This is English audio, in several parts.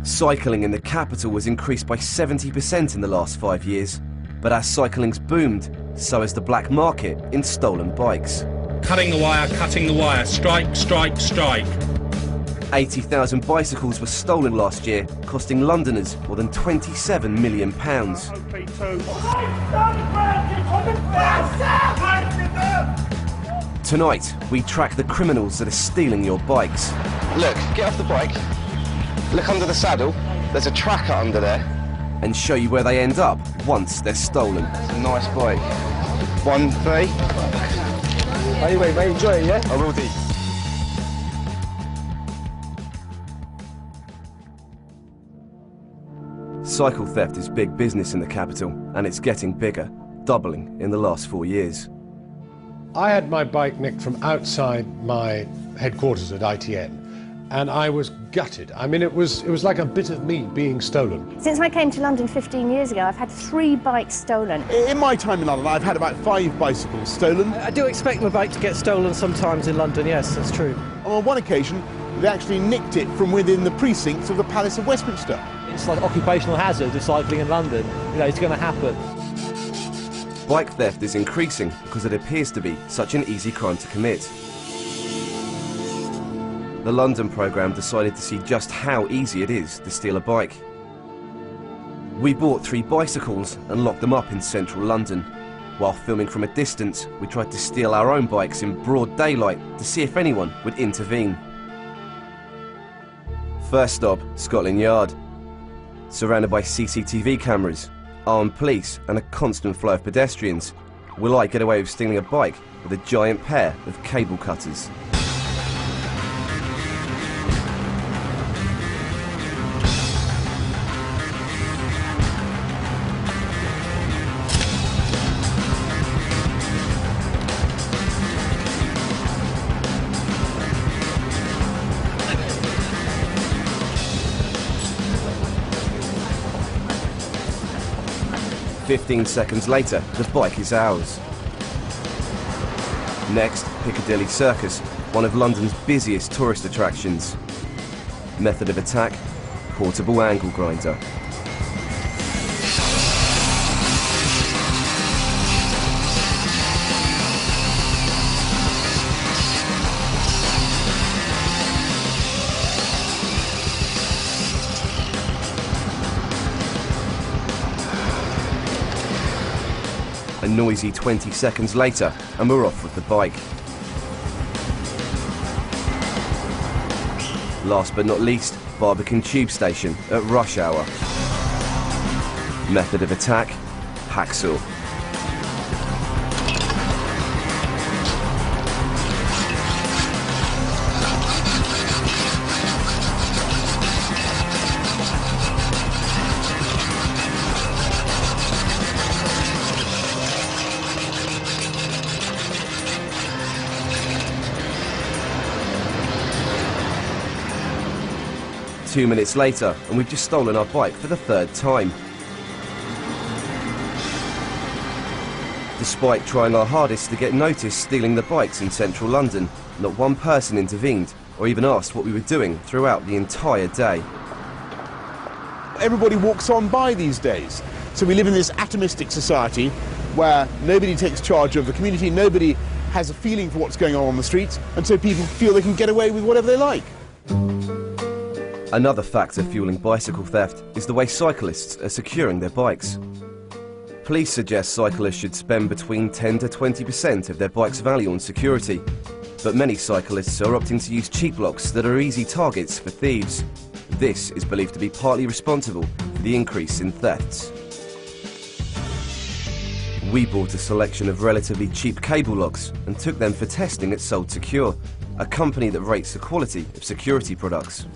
Cycling in the capital was increased by 70% in the last 5 years, but as cycling's boomed, so has the black market in stolen bikes. Cutting the wire, strike, strike, strike. 80,000 bicycles were stolen last year, costing Londoners more than £27 million. Tonight, we track the criminals that are stealing your bikes. Look, get off the bike, look under the saddle, there's a tracker under there. And show you where they end up once they're stolen. It's a nice bike. 1-3. Anyway, mate, enjoy it, yeah? I will do. Cycle theft is big business in the capital, and it's getting bigger, doubling in the last 4 years. I had my bike nicked from outside my headquarters at ITN, and I was gutted. I mean, it was like a bit of me being stolen. Since I came to London 15 years ago, I've had 3 bikes stolen. In my time in London, I've had about 5 bicycles stolen. I do expect my bike to get stolen sometimes in London, yes, that's true. On one occasion, they actually nicked it from within the precincts of the Palace of Westminster. It's like an occupational hazard of cycling in London. You know, it's going to happen. Bike theft is increasing because it appears to be such an easy crime to commit. The London programme decided to see just how easy it is to steal a bike. We bought 3 bicycles and locked them up in central London. While filming from a distance, we tried to steal our own bikes in broad daylight to see if anyone would intervene. First stop, Scotland Yard. Surrounded by CCTV cameras, armed police and a constant flow of pedestrians, will I get away with stealing a bike with a giant pair of cable cutters? "15 seconds later, the bike is ours." Next, Piccadilly Circus, one of London's busiest tourist attractions. Method of attack, portable angle grinder. A noisy 20 seconds later, and we're off with the bike. Last but not least, Barbican Tube Station at rush hour. Method of attack, hacksaw. Two minutes later, and we've just stolen our bike for the 3rd time. Despite trying our hardest to get noticed stealing the bikes in central London, not one person intervened or even asked what we were doing throughout the entire day. Everybody walks on by these days. So we live in this atomistic society where nobody takes charge of the community, nobody has a feeling for what's going on the streets, and so people feel they can get away with whatever they like. Another factor fueling bicycle theft is the way cyclists are securing their bikes. Police suggest cyclists should spend between 10 to 20% of their bike's value on security, but many cyclists are opting to use cheap locks that are easy targets for thieves. This is believed to be partly responsible for the increase in thefts. We bought a selection of relatively cheap cable locks and took them for testing at Sold Secure, a company that rates the quality of security products.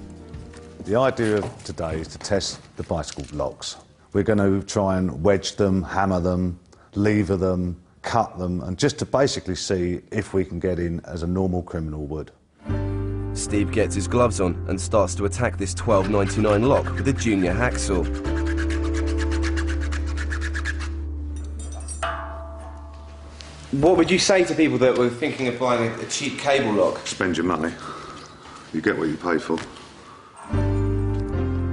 The idea of today is to test the bicycle locks. We're going to try and wedge them, hammer them, lever them, cut them, and just to basically see if we can get in as a normal criminal would. Steve gets his gloves on and starts to attack this £12.99 lock with a junior hacksaw. What would you say to people that were thinking of buying a cheap cable lock? Spend your money. You get what you pay for.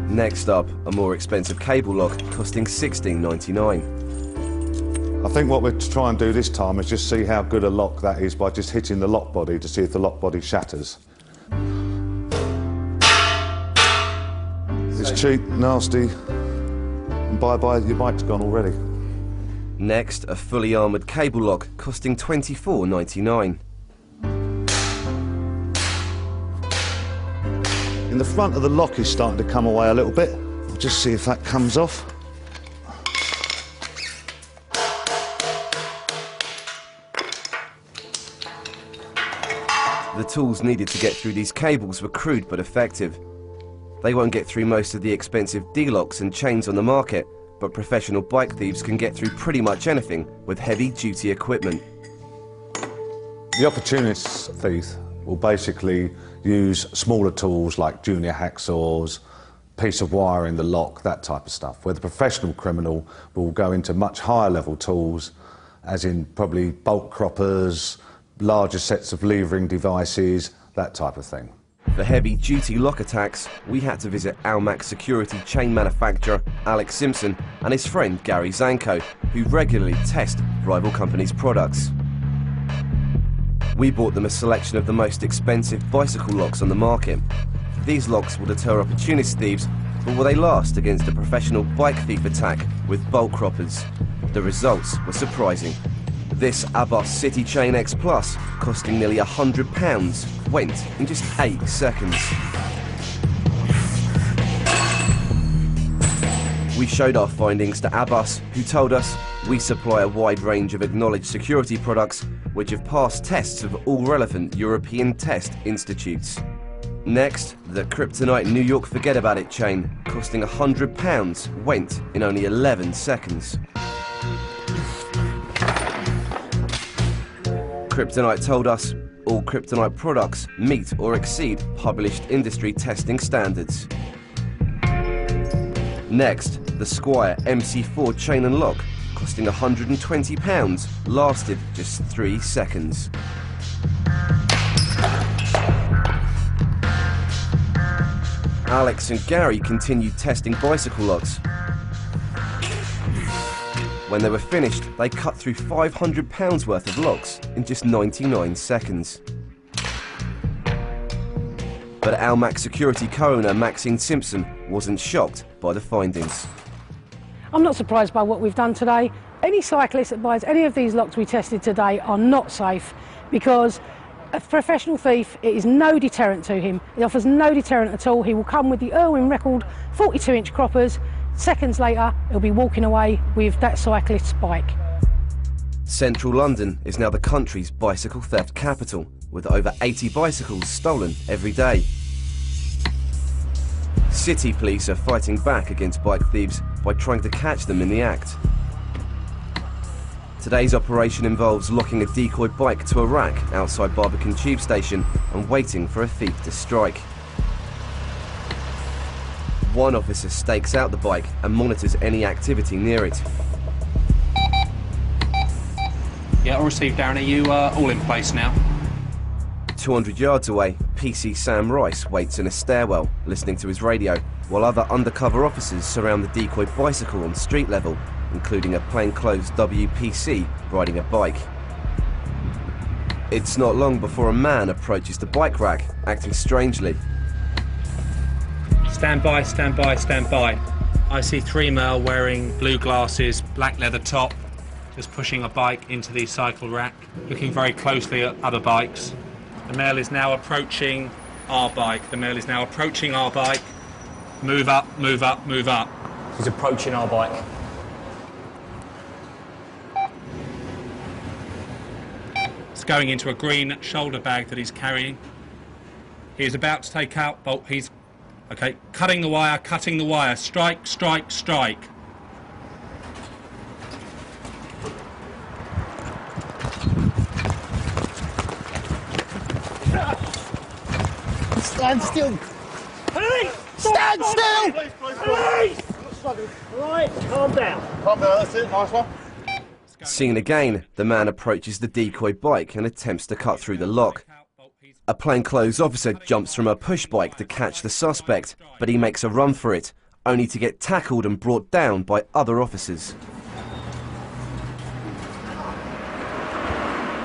Next up, a more expensive cable lock costing $16.99. I think what we're trying to do this time is just see how good a lock that is by just hitting the lock body to see if the lock body shatters. It's cheap, nasty, and bye-bye, your bike's gone already. Next, a fully armoured cable lock costing $24.99. In the front of the lock is starting to come away a little bit. We'll just see if that comes off. The tools needed to get through these cables were crude but effective. They won't get through most of the expensive D-locks and chains on the market, but professional bike thieves can get through pretty much anything with heavy-duty equipment. The opportunist thief will basically use smaller tools like junior hacksaws, piece of wire in the lock, that type of stuff, where the professional criminal will go into much higher level tools, as in probably bolt croppers, larger sets of levering devices, that type of thing. For heavy-duty lock attacks, we had to visit Almac security chain manufacturer Alex Simpson and his friend Gary Zanko, who regularly test rival companies' products. We bought them a selection of the most expensive bicycle locks on the market. These locks will deter opportunist thieves, but will they last against a professional bike thief attack with bolt croppers? The results were surprising. This Abbas City Chain X Plus, costing nearly £100, went in just 8 seconds. We showed our findings to Abbas, who told us we supply a wide range of acknowledged security products which have passed tests of all relevant European test institutes. Next, the Kryptonite New York Forget About It chain, costing £100, went in only 11 seconds. Kryptonite told us all Kryptonite products meet or exceed published industry testing standards. Next, the Squire MC4 chain and lock, costing £120, lasted just 3 seconds. Alex and Gary continued testing bicycle locks. When they were finished, they cut through £500 worth of locks in just 99 seconds. But Almac security co-owner Maxine Simpson wasn't shocked by the findings. I'm not surprised by what we've done today. Any cyclist that buys any of these locks we tested today are not safe, because a professional thief, it is no deterrent to him. It offers no deterrent at all. He will come with the Irwin record 42-inch croppers. Seconds later, he'll be walking away with that cyclist's bike. Central London is now the country's bicycle theft capital, with over 80 bicycles stolen every day. City police are fighting back against bike thieves by trying to catch them in the act. Today's operation involves locking a decoy bike to a rack outside Barbican Tube Station and waiting for a thief to strike. One officer stakes out the bike and monitors any activity near it. Yeah, all received, Darren. Are you all in place now? 200 yards away, PC Sam Rice waits in a stairwell, listening to his radio, while other undercover officers surround the decoy bicycle on street level, including a plainclothes WPC riding a bike. It's not long before a man approaches the bike rack, acting strangely. Stand by, stand by, stand by. I see 3 male wearing blue glasses, black leather top, just pushing a bike into the cycle rack, looking very closely at other bikes. The male is now approaching our bike. The male is now approaching our bike. Move up, move up, move up. He's approaching our bike. It's going into a green shoulder bag that he's carrying. He is about to take out, he's, okay, cutting the wire, strike, strike, strike. Stand still! Police! Stand still! Police! Alright, calm down. Calm down, that's it, nice one. Seen again, the man approaches the decoy bike and attempts to cut through the lock. A plainclothes officer jumps from a push bike to catch the suspect, but he makes a run for it, only to get tackled and brought down by other officers.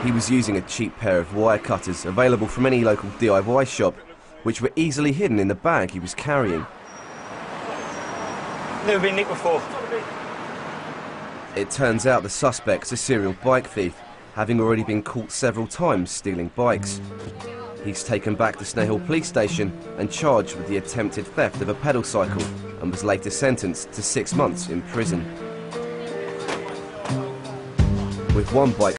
He was using a cheap pair of wire cutters available from any local DIY shop, which were easily hidden in the bag he was carrying. Never been nicked before. It turns out the suspect's a serial bike thief, having already been caught several times stealing bikes. He's taken back to Snow Hill Police Station and charged with the attempted theft of a pedal cycle and was later sentenced to 6 months in prison. With one bike